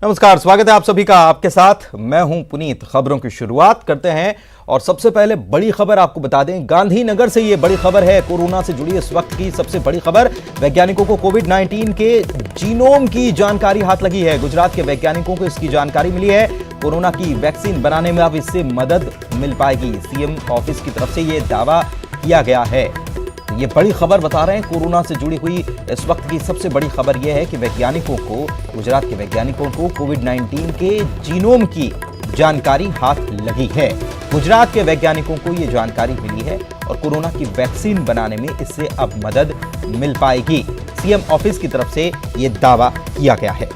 नमस्कार, स्वागत है आप सभी का। आपके साथ मैं हूं पुनीत। खबरों की शुरुआत करते हैं और सबसे पहले बड़ी खबर आपको बता दें। गांधीनगर से ये बड़ी खबर है, कोरोना से जुड़ी इस वक्त की सबसे बड़ी खबर। वैज्ञानिकों को कोविड-19 के जीनोम की जानकारी हाथ लगी है। गुजरात के वैज्ञानिकों को इसकी जानकारी मिली है। कोरोना की वैक्सीन बनाने में अब इससे मदद मिल पाएगी। सीएम ऑफिस की तरफ से ये दावा किया गया है। ये बड़ी खबर बता रहे हैं, कोरोना से जुड़ी हुई इस वक्त की सबसे बड़ी खबर यह है कि वैज्ञानिकों को, गुजरात के वैज्ञानिकों को कोविड-19 के जीनोम की जानकारी हाथ लगी है। गुजरात के वैज्ञानिकों को ये जानकारी मिली है और कोरोना की वैक्सीन बनाने में इससे अब मदद मिल पाएगी। सीएम ऑफिस की तरफ से ये दावा किया गया है।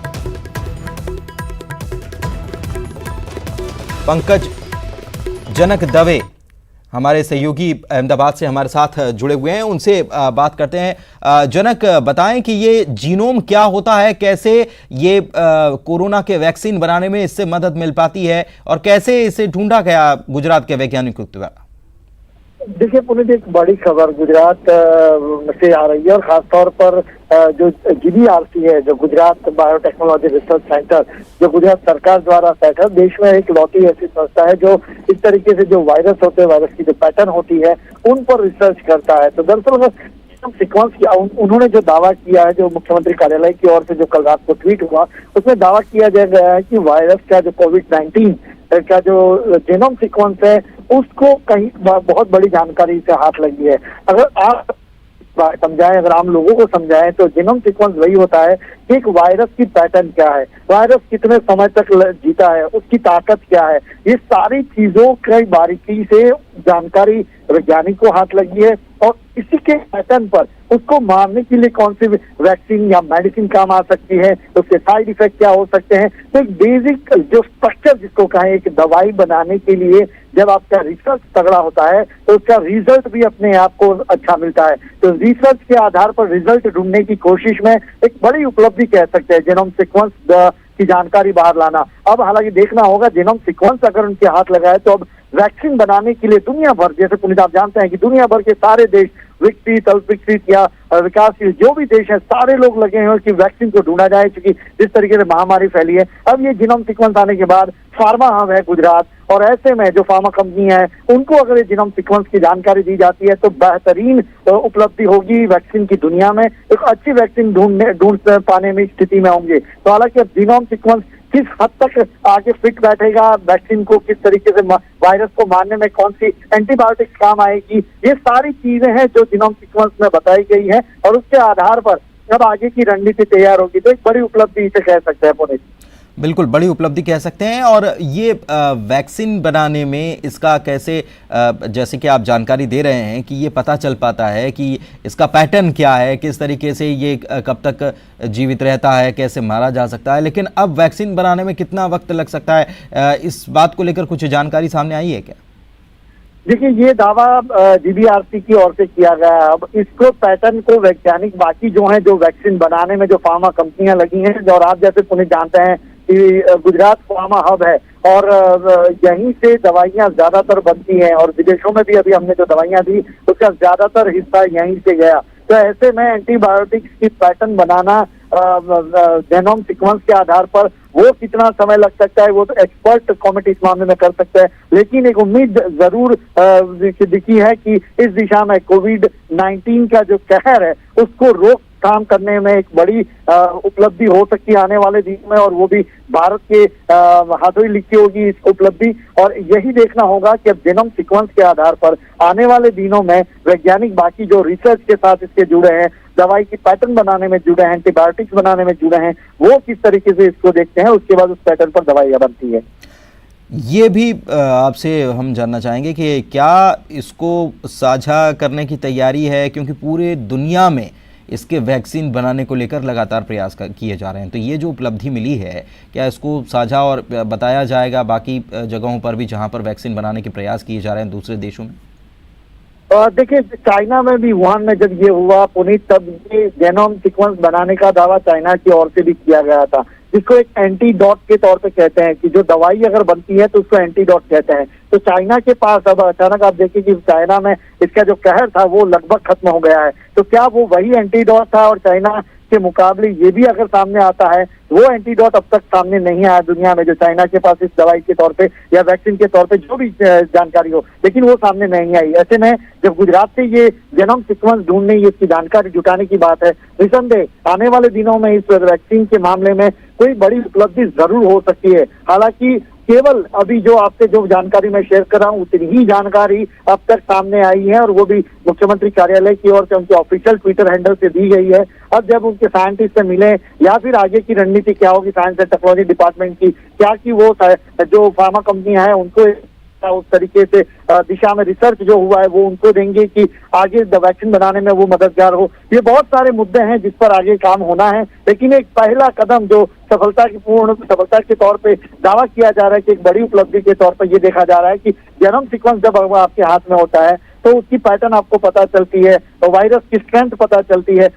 पंकज जनक दवे हमारे सहयोगी अहमदाबाद से हमारे साथ जुड़े हुए हैं, उनसे बात करते हैं। जनक, बताएं कि ये जीनोम क्या होता है, कैसे ये कोरोना के वैक्सीन बनाने में इससे मदद मिल पाती है और कैसे इसे ढूंढा गया गुजरात के वैज्ञानिकों द्वारा? देखिए पुनीत, एक बड़ी खबर गुजरात से आ रही है और खासतौर पर जो GBRC है, जो गुजरात बायोटेक्नोलॉजी रिसर्च सेंटर, जो गुजरात सरकार द्वारा सेट है, देश में एक लौटी ऐसी संस्था है जो इस तरीके से जो वायरस होते हैं, वायरस की जो पैटर्न होती है, उन पर रिसर्च करता है। तो दरअसल सीक्वेंस किया, उन्होंने जो दावा किया है, जो मुख्यमंत्री कार्यालय की ओर से जो कल रात को ट्वीट हुआ, उसमें दावा किया गया है कि वायरस का जो कोविड-19 का जो जीनोम सीक्वेंस है, उसको कहीं बहुत बड़ी जानकारी से हाथ लगी है। अगर आप समझाएं, अगर आम लोगों को समझाएं, तो जीनोम सीक्वेंस वही होता है कि एक वायरस की पैटर्न क्या है, वायरस कितने समय तक जीता है, उसकी ताकत क्या है, ये सारी चीजों की बारीकी से जानकारी वैज्ञानिक को हाथ लगी है और इसी के पैटर्न पर उसको मारने के लिए कौन सी वैक्सीन या मेडिसिन काम आ सकती है, उसके साइड इफेक्ट क्या हो सकते हैं। तो एक बेसिक जो स्ट्रक्चर जिसको कहें, एक दवाई बनाने के लिए जब आपका रिसर्च तगड़ा होता है तो उसका रिजल्ट भी अपने आप को अच्छा मिलता है। तो रिसर्च के आधार पर रिजल्ट ढूंढने की कोशिश में एक बड़ी उपलब्धि कह सकते हैं जीनोम सीक्वेंस की जानकारी बाहर लाना। अब हालांकि देखना होगा जीनोम सीक्वेंस अगर उनके हाथ लगा है तो अब वैक्सीन बनाने के लिए दुनिया भर, जैसे पुनीत आप जानते हैं कि दुनिया भर के सारे देश, विकसित, अल्पविकसित या विकासशील जो भी देश हैं, सारे लोग लगे हैं कि वैक्सीन को ढूंढा जाए, क्योंकि जिस तरीके से महामारी फैली है। अब ये जीनोम सीक्वेंस आने के बाद फार्मा हब है गुजरात, और ऐसे में जो फार्मा कंपनी है उनको अगर ये जीनोम सीक्वेंस की जानकारी दी जाती है तो बेहतरीन उपलब्धि होगी वैक्सीन की दुनिया में। एक अच्छी वैक्सीन ढूंढ पाने में स्थिति में होंगे। तो हालांकि अब जीनोम सीक्वेंस किस हद तक आगे फिट बैठेगा, वैक्सीन को किस तरीके से वायरस को मारने में कौन सी एंटीबायोटिक्स काम आएगी, ये सारी चीजें हैं जो जीनोम सीक्वेंस में बताई गई है और उसके आधार पर जब आगे की रणनीति तैयार होगी तो एक बड़ी उपलब्धि इसे कह सकते हैं पुनीत। बिल्कुल बड़ी उपलब्धि कह सकते हैं। और ये वैक्सीन बनाने में इसका कैसे, जैसे कि आप जानकारी दे रहे हैं कि ये पता चल पाता है कि इसका पैटर्न क्या है, किस तरीके से ये कब तक जीवित रहता है, कैसे मारा जा सकता है, लेकिन अब वैक्सीन बनाने में कितना वक्त लग सकता है, इस बात को लेकर कुछ जानकारी सामने आई है क्या? देखिए, ये दावा GBRC की ओर से किया गया है। अब इसको पैटर्न को वैज्ञानिक बाकी जो हैं, जो वैक्सीन बनाने में जो फार्मा कंपनियां लगी हैं, और आप जैसे पुनीत जानते हैं कि गुजरात फार्मा हब है और यहीं से दवाइयां ज्यादातर बनती हैं और विदेशों में भी अभी हमने जो दवाइयां दी उसका ज्यादातर हिस्सा यहीं से गया। तो ऐसे में एंटीबायोटिक्स की पैटर्न बनाना जीनोम सीक्वेंस के आधार पर वो कितना समय लग सकता है वो तो एक्सपर्ट कमेटी इस मामले में कर सकता है, लेकिन एक उम्मीद जरूर दिखी है कि इस दिशा में कोविड-19 का जो कहर है उसको रोकथाम करने में एक बड़ी उपलब्धि हो सकती है आने वाले दिन में, और वो भी भारत के हाथों ही लिखी होगी इस उपलब्धि। और यही देखना होगा कि अब जीनोम सीक्वेंस के आधार पर आने वाले दिनों में वैज्ञानिक बाकी जो रिसर्च के साथ इसके जुड़े हैं, दवाई की पैटर्न बनाने में जुड़े हैं, एंटीबायोटिक्स बनाने में जुड़े हैं, वो किस तरीके से इसको देखते हैं, उसके बाद उस पैटर्न पर दवाइयां बनती है। ये भी आपसे हम जानना चाहेंगे कि क्या इसको साझा करने की तैयारी है, क्योंकि पूरे दुनिया में इसके वैक्सीन बनाने को लेकर लगातार प्रयास किए जा रहे हैं, तो ये जो उपलब्धि मिली है क्या इसको साझा और बताया जाएगा बाकी जगहों पर भी जहां पर वैक्सीन बनाने के प्रयास किए जा रहे हैं दूसरे देशों में? देखिए, चाइना में भी, वुहान में जब ये हुआ पुनीत, तब ये जीनोम सीक्वेंस बनाने का दावा चाइना की ओर से भी किया गया था, जिसको एक एंटीडोट के तौर पे कहते हैं कि जो दवाई अगर बनती है तो उसको एंटीडोट कहते हैं। तो चाइना के पास अब अचानक आप देखिए कि चाइना में इसका जो कहर था वो लगभग खत्म हो गया है। तो क्या वो वही एंटीडोट था और चाइना के मुकाबले ये भी अगर सामने आता है, वो एंटीडोट अब तक सामने नहीं आया दुनिया में, जो चाइना के पास इस दवाई के तौर पे या वैक्सीन के तौर पे जो भी जानकारी हो, लेकिन वो सामने नहीं आई। ऐसे में जब गुजरात से ये जेनोम सीक्वेंस ढूंढने, ये इसकी जानकारी जुटाने की बात है, निसंदेह आने वाले दिनों में इस वैक्सीन के मामले में कोई बड़ी उपलब्धि जरूर हो सकती है। हालांकि केवल अभी जो आपसे जो जानकारी मैं शेयर कर रहा हूँ, उतनी ही जानकारी अब तक सामने आई है, और वो भी मुख्यमंत्री कार्यालय की ओर से उनके ऑफिशियल ट्विटर हैंडल से दी गई है। अब जब उनके साइंटिस्ट से मिले या फिर आगे की रणनीति क्या होगी साइंस एंड टेक्नोलॉजी डिपार्टमेंट की, क्या कि वो जो फार्मा कंपनियां हैं उनको उस तरीके से दिशा में रिसर्च जो हुआ है वो उनको देंगे कि आगे वैक्सीन बनाने में वो मददगार हो। ये बहुत सारे मुद्दे हैं जिस पर आगे काम होना है, लेकिन एक पहला कदम जो सफलता के तौर पे दावा किया जा रहा है कि एक बड़ी उपलब्धि के तौर पर ये देखा जा रहा है कि जेनोम सीक्वेंस जब आपके हाथ में होता है तो उसकी पैटर्न आपको पता चलती है, तो वायरस की स्ट्रेंथ पता चलती है।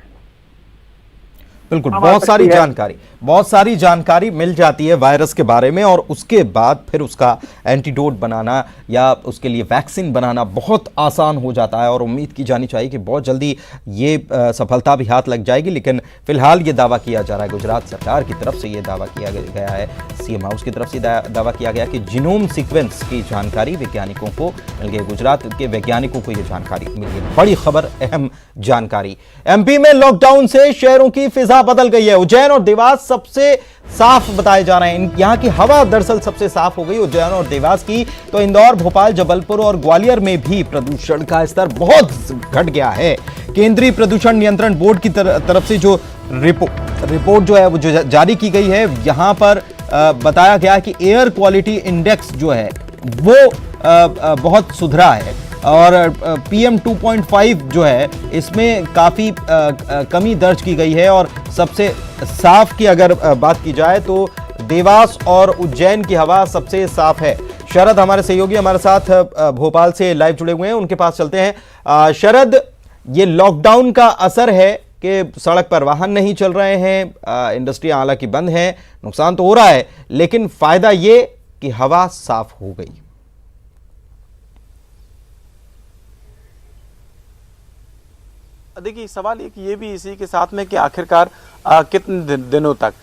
बिल्कुल, बहुत सारी जानकारी मिल जाती है वायरस के बारे में, और उसके बाद फिर उसका एंटीडोट बनाना या उसके लिए वैक्सीन बनाना बहुत आसान हो जाता है, और उम्मीद की जानी चाहिए कि बहुत जल्दी ये सफलता भी हाथ लग जाएगी। लेकिन फिलहाल ये दावा किया जा रहा है, गुजरात सरकार की तरफ से ये दावा किया गया है, सीएम हाउस की तरफ से दावा किया गया कि जीनोम सीक्वेंस की जानकारी वैज्ञानिकों को मिल गई, गुजरात के वैज्ञानिकों को ये जानकारी मिल गई। बड़ी खबर, अहम जानकारी। एमपी में लॉकडाउन से शहरों की फिजा बदल गई है। उज्जैन और देवास सबसे साफ बताए जा रहे हैं। यहाँ की हवा दरअसल सबसे साफ हो गई उज्जैन और देवास की, तो इंदौर, भोपाल, जबलपुर और ग्वालियर में भी प्रदूषण का स्तर बहुत घट गया है। केंद्रीय प्रदूषण नियंत्रण बोर्ड की तरफ से जो रिपोर्ट जो है वो जो जारी की गई है, यहाँ पर बताया गया कि एयर क्वालिटी इंडेक्स जो है वो बहुत सुधरा है, और PM 2.5 जो है इसमें काफ़ी कमी दर्ज की गई है। और सबसे साफ की अगर बात की जाए तो देवास और उज्जैन की हवा सबसे साफ है। शरद हमारे सहयोगी हमारे साथ भोपाल से लाइव जुड़े हुए हैं, उनके पास चलते हैं। शरद, ये लॉकडाउन का असर है कि सड़क पर वाहन नहीं चल रहे हैं, इंडस्ट्रियां हालांकि बंद हैं, नुकसान तो हो रहा है, लेकिन फायदा ये कि हवा साफ हो गई। देखिए, सवाल ये भी इसी के साथ में कि आखिरकार कितने दिनों तक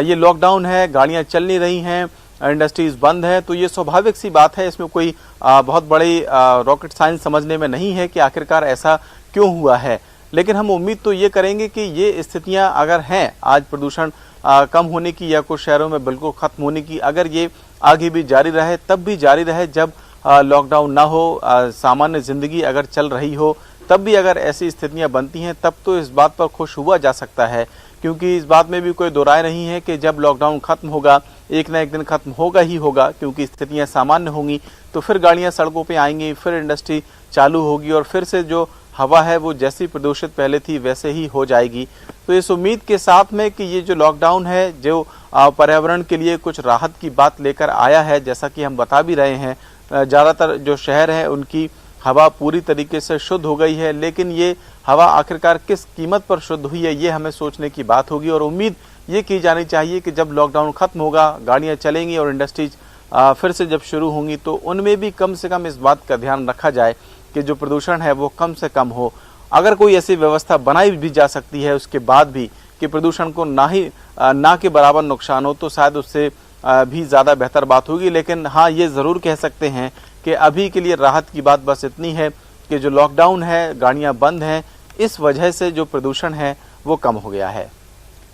ये लॉकडाउन है, गाड़ियां चल नहीं रही हैं, इंडस्ट्रीज बंद है, तो ये स्वाभाविक सी बात है। इसमें कोई बहुत बड़ी रॉकेट साइंस समझने में नहीं है कि आखिरकार ऐसा क्यों हुआ है। लेकिन हम उम्मीद तो ये करेंगे कि ये स्थितियां अगर हैं आज प्रदूषण कम होने की या कुछ शहरों में बिल्कुल खत्म होने की, अगर ये आगे भी जारी रहे, तब भी जारी रहे जब लॉकडाउन ना हो, सामान्य जिंदगी अगर चल रही हो, तब भी अगर ऐसी स्थितियां बनती हैं, तब तो इस बात पर खुश हुआ जा सकता है, क्योंकि इस बात में भी कोई दो राय नहीं है कि जब लॉकडाउन खत्म होगा, एक ना एक दिन खत्म होगा ही होगा, क्योंकि स्थितियां सामान्य होंगी, तो फिर गाड़ियां सड़कों पे आएंगी, फिर इंडस्ट्री चालू होगी, और फिर से जो हवा है वो जैसी प्रदूषित पहले थी वैसे ही हो जाएगी। तो इस उम्मीद के साथ में कि ये जो लॉकडाउन है, जो पर्यावरण के लिए कुछ राहत की बात लेकर आया है, जैसा कि हम बता भी रहे हैं, ज़्यादातर जो शहर हैं उनकी हवा पूरी तरीके से शुद्ध हो गई है। लेकिन ये हवा आखिरकार किस कीमत पर शुद्ध हुई है, ये हमें सोचने की बात होगी, और उम्मीद ये की जानी चाहिए कि जब लॉकडाउन खत्म होगा, गाड़ियां चलेंगी और इंडस्ट्रीज फिर से जब शुरू होंगी, तो उनमें भी कम से कम इस बात का ध्यान रखा जाए कि जो प्रदूषण है वो कम से कम हो। अगर कोई ऐसी व्यवस्था बनाई भी जा सकती है उसके बाद भी कि प्रदूषण को ना के बराबर नुकसान हो, तो शायद उससे भी ज़्यादा बेहतर बात होगी। लेकिन हाँ, ये ज़रूर कह सकते हैं कि अभी के लिए राहत की बात बस इतनी है कि जो लॉकडाउन है, गाड़ियां बंद हैं, इस वजह से जो प्रदूषण है वो कम हो गया है।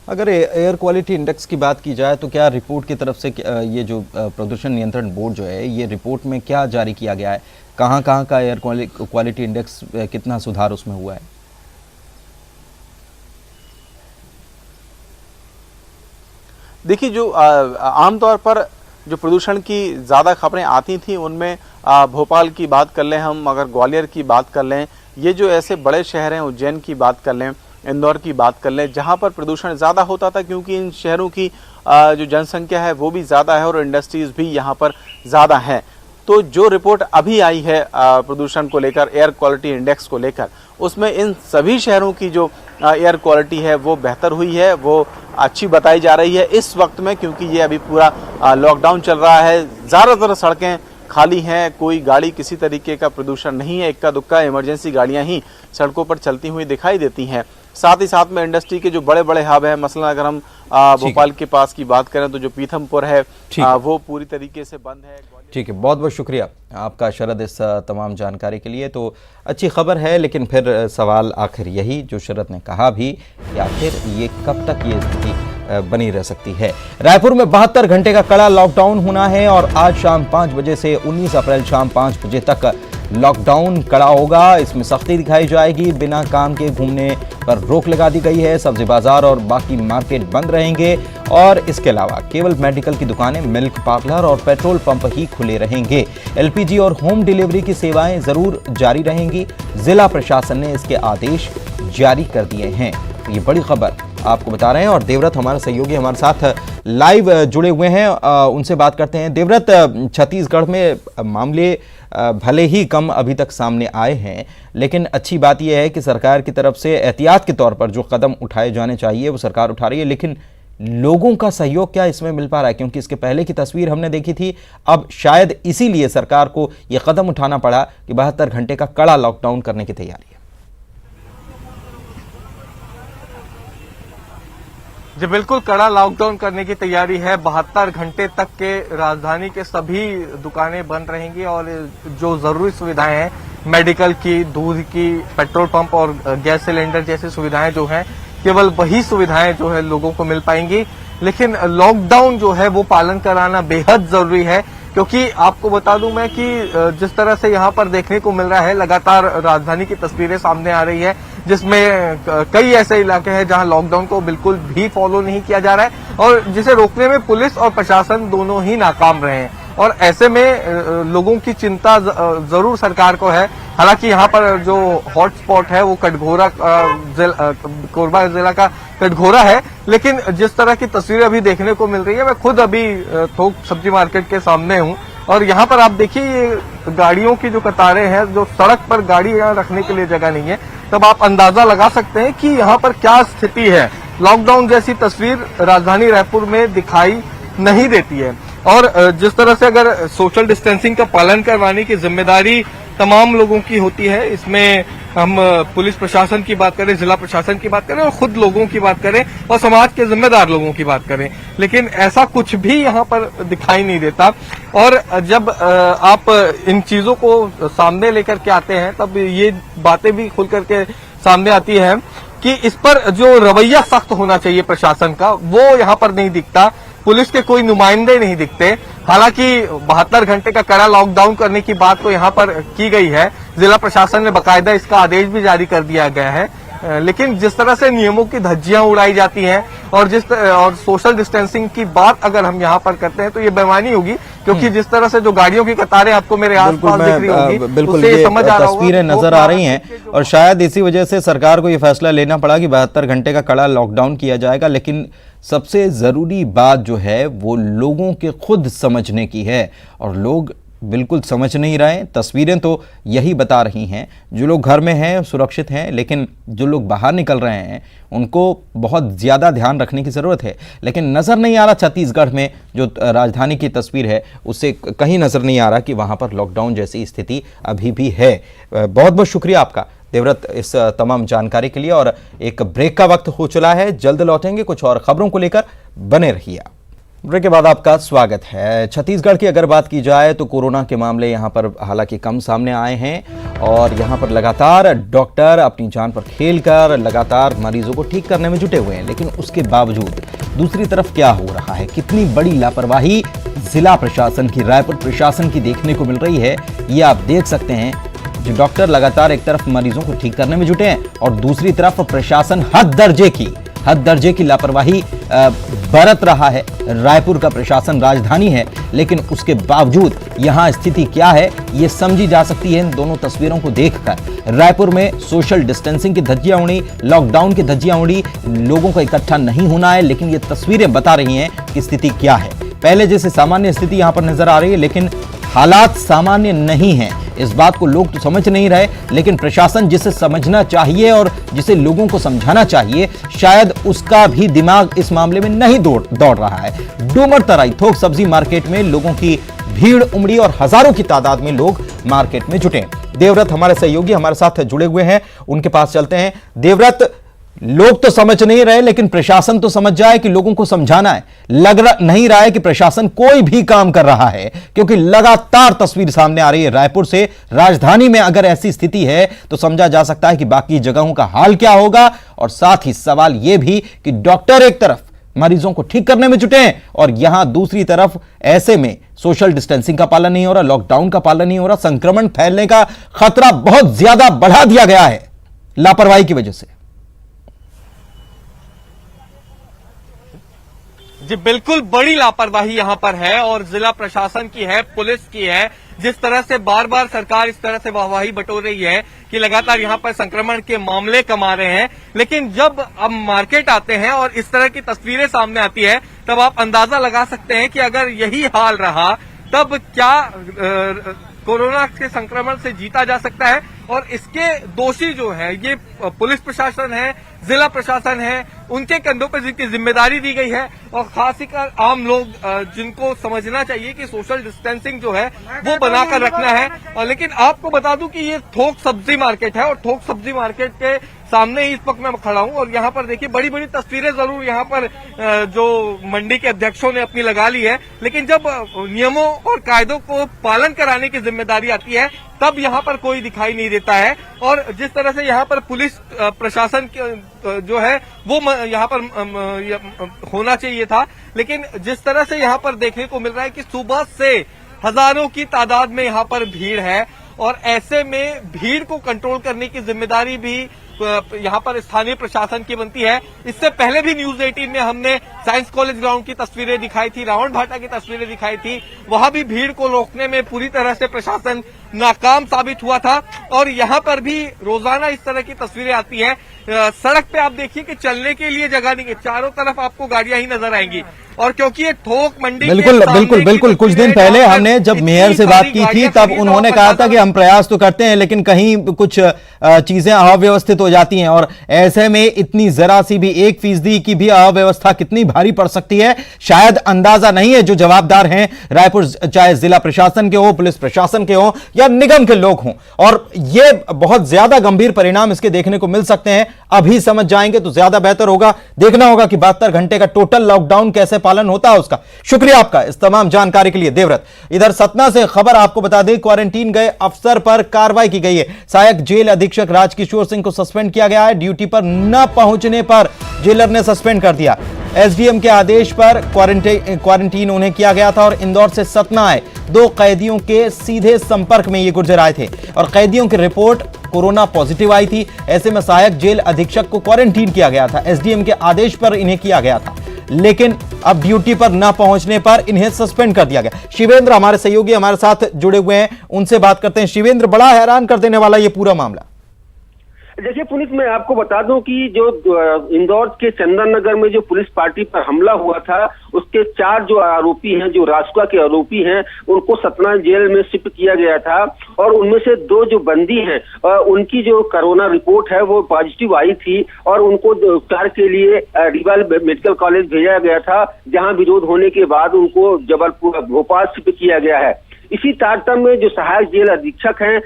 अगर एयर क्वालिटी इंडेक्स की बात की जाए तो क्या रिपोर्ट की तरफ से ये जो प्रदूषण नियंत्रण बोर्ड जो है, ये रिपोर्ट में क्या जारी किया गया है, कहाँ का एयर क्वालिटी इंडेक्स, कितना सुधार उसमें हुआ है? देखिए, जो आमतौर पर जो प्रदूषण की ज़्यादा खबरें आती थी उनमें भोपाल की बात कर लें हम, अगर ग्वालियर की बात कर लें, ये जो ऐसे बड़े शहर हैं, उज्जैन की बात कर लें, इंदौर की बात कर लें, जहाँ पर प्रदूषण ज़्यादा होता था, क्योंकि इन शहरों की जो जनसंख्या है वो भी ज़्यादा है और इंडस्ट्रीज़ भी यहाँ पर ज़्यादा हैं। तो जो रिपोर्ट अभी आई है प्रदूषण को लेकर, एयर क्वालिटी इंडेक्स को लेकर, उसमें इन सभी शहरों की जो एयर क्वालिटी है वो बेहतर हुई है, वो अच्छी बताई जा रही है इस वक्त में, क्योंकि ये अभी पूरा लॉकडाउन चल रहा है। ज़्यादातर सड़कें खाली हैं, कोई गाड़ी किसी तरीके का प्रदूषण नहीं है, इक्का दुक्का इमरजेंसी गाड़ियां ही सड़कों पर चलती हुई दिखाई देती हैं। साथ ही साथ में इंडस्ट्री के जो बड़े बड़े हब है, मसलन अगर हम भोपाल के पास की बात करें तो जो पीथमपुर है वो पूरी तरीके से बंद है। ठीक है, बहुत बहुत शुक्रिया आपका शरद इस तमाम जानकारी के लिए। तो अच्छी खबर है, लेकिन फिर सवाल आखिर यही जो शरद ने कहा भी कि आखिर ये कब तक ये स्थिति बनी रह सकती है। रायपुर में 72 घंटे का कड़ा लॉकडाउन होना है और आज शाम 5 बजे से 19 अप्रैल शाम 5 बजे तक लॉकडाउन कड़ा होगा। इसमें सख्ती दिखाई जाएगी, बिना काम के घूमने पर रोक लगा दी गई है। सब्जी बाजार और बाकी मार्केट बंद रहेंगे और इसके अलावा केवल मेडिकल की दुकानें, मिल्क पार्लर और पेट्रोल पंप ही खुले रहेंगे। एलपीजी और होम डिलीवरी की सेवाएं जरूर जारी रहेंगी। जिला प्रशासन ने इसके आदेश जारी कर दिए हैं। ये बड़ी खबर आपको बता रहे हैं और देवव्रत हमारे सहयोगी हमारे साथ लाइव जुड़े हुए हैं, उनसे बात करते हैं। देवव्रत, छत्तीसगढ़ में मामले भले ही कम अभी तक सामने आए हैं, लेकिन अच्छी बात यह है कि सरकार की तरफ से एहतियात के तौर पर जो कदम उठाए जाने चाहिए वो सरकार उठा रही है, लेकिन लोगों का सहयोग क्या इसमें मिल पा रहा है? क्योंकि इसके पहले की तस्वीर हमने देखी थी, अब शायद इसीलिए सरकार को यह कदम उठाना पड़ा कि 72 घंटे का कड़ा लॉकडाउन करने की तैयारी है। जी बिल्कुल, कड़ा लॉकडाउन करने की तैयारी है। 72 घंटे तक के राजधानी के सभी दुकानें बंद रहेंगी और जो जरूरी सुविधाएं हैं, मेडिकल की, दूध की, पेट्रोल पंप और गैस सिलेंडर जैसी सुविधाएं जो हैं, केवल वही सुविधाएं जो है लोगों को मिल पाएंगी। लेकिन लॉकडाउन जो है वो पालन कराना बेहद जरूरी है, क्योंकि आपको बता दूं मैं कि जिस तरह से यहाँ पर देखने को मिल रहा है, लगातार राजधानी की तस्वीरें सामने आ रही है, जिसमें कई ऐसे इलाके हैं जहां लॉकडाउन को बिल्कुल भी फॉलो नहीं किया जा रहा है और जिसे रोकने में पुलिस और प्रशासन दोनों ही नाकाम रहे हैं। और ऐसे में लोगों की चिंता जरूर सरकार को है। हालांकि यहाँ पर जो हॉटस्पॉट है वो कटघोरा, कोरबा जिला का कटघोरा है, लेकिन जिस तरह की तस्वीरें अभी देखने को मिल रही है, मैं खुद अभी थोक सब्जी मार्केट के सामने हूँ और यहाँ पर आप देखिए ये गाड़ियों की जो कतारें हैं, जो सड़क पर गाड़ियां रखने के लिए जगह नहीं है, तब आप अंदाजा लगा सकते हैं कि यहाँ पर क्या स्थिति है। लॉकडाउन जैसी तस्वीर राजधानी रायपुर में दिखाई नहीं देती है और जिस तरह से अगर सोशल डिस्टेंसिंग का पालन करवाने की जिम्मेदारी तमाम लोगों की होती है, इसमें हम पुलिस प्रशासन की बात करें, जिला प्रशासन की बात करें और खुद लोगों की बात करें और समाज के जिम्मेदार लोगों की बात करें, लेकिन ऐसा कुछ भी यहाँ पर दिखाई नहीं देता। और जब आप इन चीजों को सामने लेकर के आते हैं, तब ये बातें भी खुल करके सामने आती है कि इस पर जो रवैया सख्त होना चाहिए प्रशासन का, वो यहाँ पर नहीं दिखता। पुलिस के कोई नुमाइंदे नहीं दिखते। हालांकि 72 घंटे का कड़ा लॉकडाउन करने की बात तो यहाँ पर की गई है, जिला प्रशासन ने बाकायदा इसका आदेश भी जारी कर दिया गया है, लेकिन जिस तरह से नियमों की धज्जियां उड़ाई जाती हैं और और सोशल डिस्टेंसिंग की बात अगर हम यहाँ पर करते हैं तो ये बेईमानी होगी, क्योंकि जिस तरह से जो गाड़ियों की कतारें आपको मेरे आसपास दिख रही होंगी, बिल्कुल ये तस्वीरें नजर आ रही हैं और शायद इसी वजह से सरकार को ये फैसला लेना पड़ा कि 72 घंटे का कड़ा लॉकडाउन किया जाएगा। लेकिन सबसे जरूरी बात जो है वो लोगों के खुद समझने की है और लोग बिल्कुल समझ नहीं रहे। तस्वीरें तो यही बता रही हैं, जो लोग घर में हैं सुरक्षित हैं, लेकिन जो लोग बाहर निकल रहे हैं उनको बहुत ज़्यादा ध्यान रखने की ज़रूरत है। लेकिन नज़र नहीं आ रहा, छत्तीसगढ़ में जो राजधानी की तस्वीर है उससे कहीं नज़र नहीं आ रहा कि वहाँ पर लॉकडाउन जैसी स्थिति अभी भी है। बहुत बहुत शुक्रिया आपका देवव्रत इस तमाम जानकारी के लिए। और एक ब्रेक का वक्त हो चला है, जल्द लौटेंगे कुछ और खबरों को लेकर, बने रहिए। ब्रेक के बाद आपका स्वागत है। छत्तीसगढ़ की अगर बात की जाए तो कोरोना के मामले यहाँ पर हालांकि कम सामने आए हैं और यहाँ पर लगातार डॉक्टर अपनी जान पर खेलकर लगातार मरीजों को ठीक करने में जुटे हुए हैं, लेकिन उसके बावजूद दूसरी तरफ क्या हो रहा है, कितनी बड़ी लापरवाही जिला प्रशासन की, रायपुर प्रशासन की देखने को मिल रही है, ये आप देख सकते हैं। जो डॉक्टर लगातार एक तरफ मरीजों को ठीक करने में जुटे हैं और दूसरी तरफ प्रशासन हद दर्जे की लापरवाही बरत रहा है। रायपुर का प्रशासन राजधानी है, लेकिन उसके बावजूद यहां स्थिति क्या है ये समझी जा सकती है इन दोनों तस्वीरों को देखकर। रायपुर में सोशल डिस्टेंसिंग की धज्जियां उड़ी, लॉकडाउन की धज्जियां उड़ी, लोगों को इकट्ठा नहीं होना है, लेकिन ये तस्वीरें बता रही हैं कि स्थिति क्या है। पहले जैसे सामान्य स्थिति यहां पर नजर आ रही है, लेकिन हालात सामान्य नहीं हैं। इस बात को लोग तो समझ नहीं रहे, लेकिन प्रशासन जिसे समझना चाहिए और जिसे लोगों को समझाना चाहिए, शायद उसका भी दिमाग इस मामले में नहीं दौड़ रहा है। डूमर तराई थोक सब्जी मार्केट में लोगों की भीड़ उमड़ी और हजारों की तादाद में लोग मार्केट में जुटे। देवव्रत हमारे सहयोगी हमारे साथ जुड़े हुए हैं, उनके पास चलते हैं। देवव्रत, लोग तो समझ नहीं रहे, लेकिन प्रशासन तो समझ जाए कि लोगों को समझाना है। नहीं रहा है कि प्रशासन कोई भी काम कर रहा है, क्योंकि लगातार तस्वीर सामने आ रही है रायपुर से। राजधानी में अगर ऐसी स्थिति है तो समझा जा सकता है कि बाकी जगहों का हाल क्या होगा। और साथ ही सवाल यह भी कि डॉक्टर एक तरफ मरीजों को ठीक करने में जुटे हैं और यहां दूसरी तरफ ऐसे में सोशल डिस्टेंसिंग का पालन नहीं हो रहा, लॉकडाउन का पालन नहीं हो रहा। संक्रमण फैलने का खतरा बहुत ज्यादा बढ़ा दिया गया है लापरवाही की वजह से। जी बिल्कुल, बड़ी लापरवाही यहाँ पर है और जिला प्रशासन की है, पुलिस की है। जिस तरह से बार बार सरकार इस तरह से वाहवाही बटोर रही है कि लगातार यहाँ पर संक्रमण के मामले कम आ रहे हैं, लेकिन जब अब मार्केट आते हैं और इस तरह की तस्वीरें सामने आती है तब आप अंदाजा लगा सकते हैं कि अगर यही हाल रहा तब क्या कोरोना के संक्रमण से जीता जा सकता है। और इसके दोषी जो है ये पुलिस प्रशासन है, जिला प्रशासन है, उनके कंधों पर जिनकी जिम्मेदारी दी गई है और खासकर आम लोग जिनको समझना चाहिए कि सोशल डिस्टेंसिंग जो है वो बनाकर रखना है। और लेकिन आपको बता दूं कि ये थोक सब्जी मार्केट है और थोक सब्जी मार्केट के सामने ही इस वक्त मैं खड़ा हूं और यहाँ पर देखिए बड़ी बड़ी तस्वीरें जरूर यहाँ पर जो मंडी के अध्यक्षों ने अपनी लगा ली है, लेकिन जब नियमों और कायदों को पालन कराने की जिम्मेदारी आती है तब यहाँ पर कोई दिखाई नहीं देता है। और जिस तरह से यहाँ पर पुलिस प्रशासन जो है वो यहाँ पर होना चाहिए था, लेकिन जिस तरह से यहाँ पर देखने को मिल रहा है कि सुबह से हजारों की तादाद में यहाँ पर भीड़ है और ऐसे में भीड़ को कंट्रोल करने की जिम्मेदारी भी यहाँ पर स्थानीय प्रशासन की बनती है। इससे पहले भी न्यूज 18 में हमने साइंस कॉलेज ग्राउंड की तस्वीरें दिखाई थी, रावण भाटा की तस्वीरें दिखाई थी, वहां भी भीड़ को रोकने में पूरी तरह से प्रशासन नाकाम साबित हुआ था। और यहाँ पर भी रोजाना इस तरह की तस्वीरें आती हैं। सड़क पे आप देखिए कि चलने के लिए जगह नहीं है, चारों तरफ आपको गाड़ियां ही नजर आएंगी। और क्योंकि ये थोक मंडी बिल्कुल कुछ दिन पहले हमने जब मेयर से बात की थी तब उन्होंने कहा था कि हम प्रयास तो करते हैं लेकिन कहीं कुछ चीजें अव्यवस्थित हो जाती हैं और ऐसे में इतनी जरा सी भी 1% की भी अव्यवस्था कितनी भारी पड़ सकती है शायद अंदाजा नहीं है। जो जवाबदार हैं रायपुर, चाहे जिला प्रशासन के हो, पुलिस प्रशासन के हो या निगम के लोग हों, और ये बहुत ज्यादा गंभीर परिणाम इसके देखने को मिल सकते हैं। अभी समझ जाएंगे तो ज्यादा बेहतर होगा। देखना होगा कि 72 घंटे का टोटल लॉकडाउन कैसे पालन होता है उसका। शुक्रिया आपका इस तमाम जानकारी के लिए देवव्रत। इधर सतना से खबर आपको बता दें, क्वारंटीन गए अफसर पर कार्रवाई की गई है। सहायक जेल अधीक्षक राजकिशोर सिंह को सस्पेंड किया गया है। ड्यूटी पर न पहुंचने पर जेलर ने सस्पेंड कर दिया। एसडीएम के आदेश पर क्वारंटीन उन्हें किया गया था और इंदौर से सतना आए 2 कैदियों के सीधे संपर्क में ये गुर्जर आए थे और कैदियों की रिपोर्ट कोरोना पॉजिटिव आई थी। ऐसे में सहायक जेल अधीक्षक को क्वारंटीन किया गया था। एसडीएम के आदेश पर इन्हें किया गया था, लेकिन अब ड्यूटी पर न पहुंचने पर इन्हें सस्पेंड कर दिया गया। शिवेंद्र हमारे सहयोगी हमारे साथ जुड़े हुए हैं, उनसे बात करते हैं। शिवेंद्र, बड़ा हैरान कर देने वाला ये पूरा मामला। देखिए पुनीत, मैं आपको बता दूं कि जो इंदौर के चंदन नगर में जो पुलिस पार्टी पर हमला हुआ था उसके 4 जो आरोपी हैं, जो रासुका के आरोपी हैं, उनको सतना जेल में शिफ्ट किया गया था और उनमें से 2 जो बंदी हैं उनकी जो कोरोना रिपोर्ट है वो पॉजिटिव आई थी और उनको उपचार के लिए रीवा मेडिकल कॉलेज भेजा गया था, जहां विरोध होने के बाद उनको जबलपुर भोपाल शिफ्ट किया गया है। इसी तारतम्य में जो सहायक जेल अधीक्षक हैं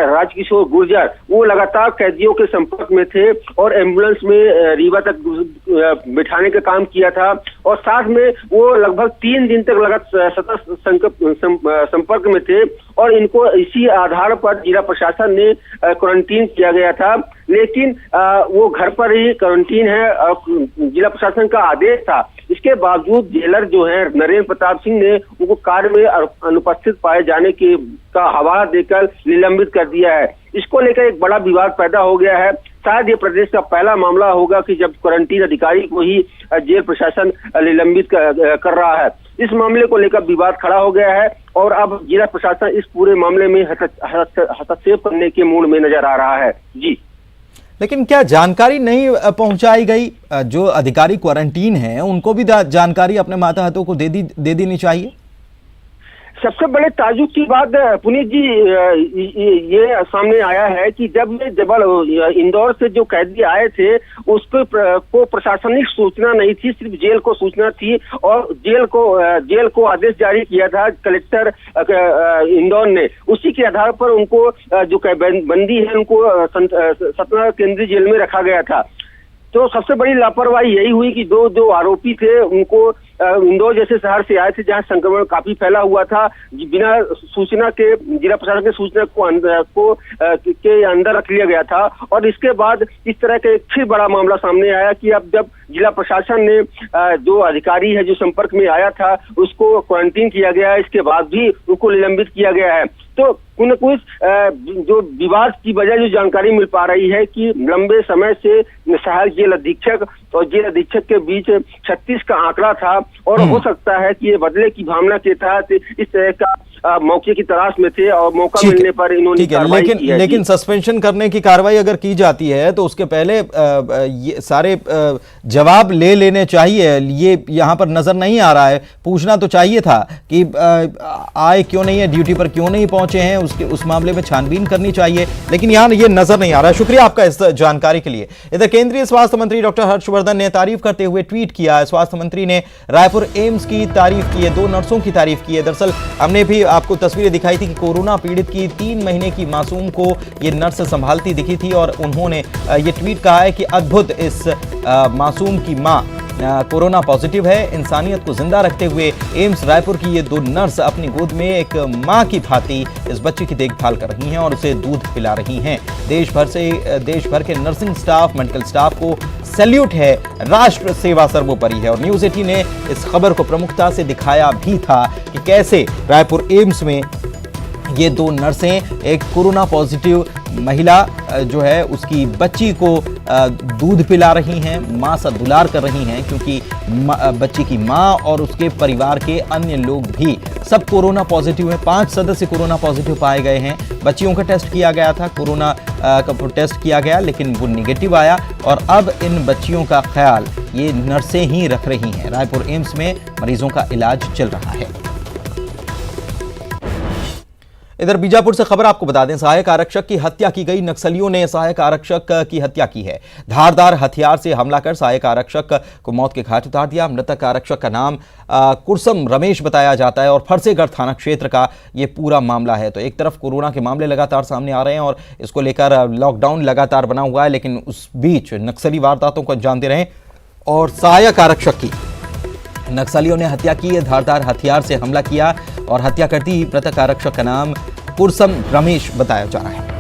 राजकिशोर गुर्जर, वो लगातार कैदियों के संपर्क में थे और एम्बुलेंस में रीवा तक बिठाने का काम किया था और साथ में वो लगभग 3 दिन तक लगातार सतत संपर्क में थे और इनको इसी आधार पर जिला प्रशासन ने क्वारंटीन किया गया था। लेकिन वो घर पर ही क्वारंटीन है, जिला प्रशासन का आदेश था। इसके बावजूद जेलर जो है नरेंद्र प्रताप सिंह ने उनको कार्य में अनुपस्थित पाए जाने का हवाला देकर निलंबित कर दिया है। इसको लेकर एक बड़ा विवाद पैदा हो गया है। शायद ये प्रदेश का पहला मामला होगा कि जब क्वारंटीन अधिकारी को ही जेल प्रशासन निलंबित कर रहा है। इस मामले को लेकर विवाद खड़ा हो गया है और अब जिला प्रशासन इस पूरे मामले में हस्तक्षेप करने के मूड में नजर आ रहा है। जी, लेकिन क्या जानकारी नहीं पहुंचाई गई? जो अधिकारी क्वारंटीन हैं उनको भी जानकारी अपने मातहतों को दे देनी चाहिए। सबसे बड़े ताजुब की बात पुनीत जी ये सामने आया है कि जब इंदौर से जो कैदी आए थे उसको प्रशासनिक सूचना नहीं थी, सिर्फ जेल को सूचना थी और जेल को आदेश जारी किया था कलेक्टर इंदौर ने। उसी के आधार पर उनको जो बंदी है उनको सतना केंद्रीय जेल में रखा गया था। तो सबसे बड़ी लापरवाही यही हुई कि जो आरोपी थे उनको इंदौर जैसे शहर से आए थे जहां संक्रमण काफी फैला हुआ था, बिना सूचना के, जिला प्रशासन की सूचना के अंदर रख लिया गया था। और इसके बाद इस तरह का एक फिर बड़ा मामला सामने आया कि अब जब जिला प्रशासन ने जो अधिकारी है जो संपर्क में आया था उसको क्वारंटीन किया गया है, इसके बाद भी उनको निलंबित किया गया है। तो कुछ न कुछ जो विवाद की वजह जो जानकारी मिल पा रही है कि लंबे समय से सहायक जेल अधीक्षक और जेल अधीक्षक के बीच 36 का आंकड़ा था और हो सकता है कि ये बदले की भावना के तहत इस तरह का मौके की तलाश में थे और मौका मिलने पर इन्होंने कार्रवाई की है। लेकिन सस्पेंशन करने की कार्रवाई अगर की जाती है तो उसके पहले ये सारे जवाब ले लेने चाहिए। ये यहाँ पर नजर नहीं आ रहा है, पूछना तो चाहिए था कि आए क्यों नहीं है, ड्यूटी पर क्यों नहीं पहुंचे हैं, उस मामले में छानबीन करनी चाहिए, लेकिन यहाँ ये नजर नहीं आ रहा है। शुक्रिया आपका इस जानकारी के लिए। इधर केंद्रीय स्वास्थ्य मंत्री डॉक्टर हर्षवर्धन ने तारीफ करते हुए ट्वीट किया है। स्वास्थ्य मंत्री ने रायपुर एम्स की तारीफ की है, 2 नर्सों की तारीफ की है। दरअसल हमने भी आपको तस्वीरें दिखाई थी कि कोरोना पीड़ित की 3 महीने की मासूम को ये नर्स संभालती दिखी थी और उन्होंने ये ट्वीट कहा है कि अद्भुत, इस मासूम की मां कोरोना पॉजिटिव है। इंसानियत को जिंदा रखते हुए एम्स रायपुर की ये 2 नर्स अपनी गोद में एक मां की भांति इस बच्चे की देखभाल कर रही हैं और उसे दूध पिला रही हैं। देश भर के नर्सिंग स्टाफ, मेडिकल स्टाफ को सैल्यूट है। राष्ट्र सेवा सर्वोपरि है। और न्यूज़ 18 ने इस खबर को प्रमुखता से दिखाया भी था कि कैसे रायपुर एम्स में ये 2 नर्सें एक कोरोना पॉजिटिव महिला जो है उसकी बच्ची को दूध पिला रही हैं, मां सा दुलार कर रही हैं, क्योंकि बच्ची की मां और उसके परिवार के अन्य लोग भी सब कोरोना पॉजिटिव हैं। 5 सदस्य कोरोना पॉजिटिव पाए गए हैं। बच्चियों का टेस्ट किया गया था, कोरोना का टेस्ट किया गया लेकिन वो निगेटिव आया और अब इन बच्चियों का ख्याल ये नर्सें ही रख रही हैं। रायपुर एम्स में मरीजों का इलाज चल रहा है। इधर बीजापुर से खबर आपको बता दें, सहायक आरक्षक की हत्या की गई। नक्सलियों ने सहायक आरक्षक की हत्या की है। धारदार हथियार से हमला कर सहायक आरक्षक को मौत के घाट उतार दिया। मृतक आरक्षक का नाम कुरसम रमेश बताया जाता है और फरसेगढ़ थाना क्षेत्र का ये पूरा मामला है। तो एक तरफ कोरोना के मामले लगातार सामने आ रहे हैं और इसको लेकर लॉकडाउन लगातार बना हुआ है, लेकिन उस बीच नक्सली वारदातों को अंजाम दे रहे हैं और सहायक आरक्षक की नक्सलियों ने हत्या की है। धारदार हथियार से हमला किया और हत्या करती मृतक आरक्षक का नाम कुरसम रमेश बताया जा रहा है।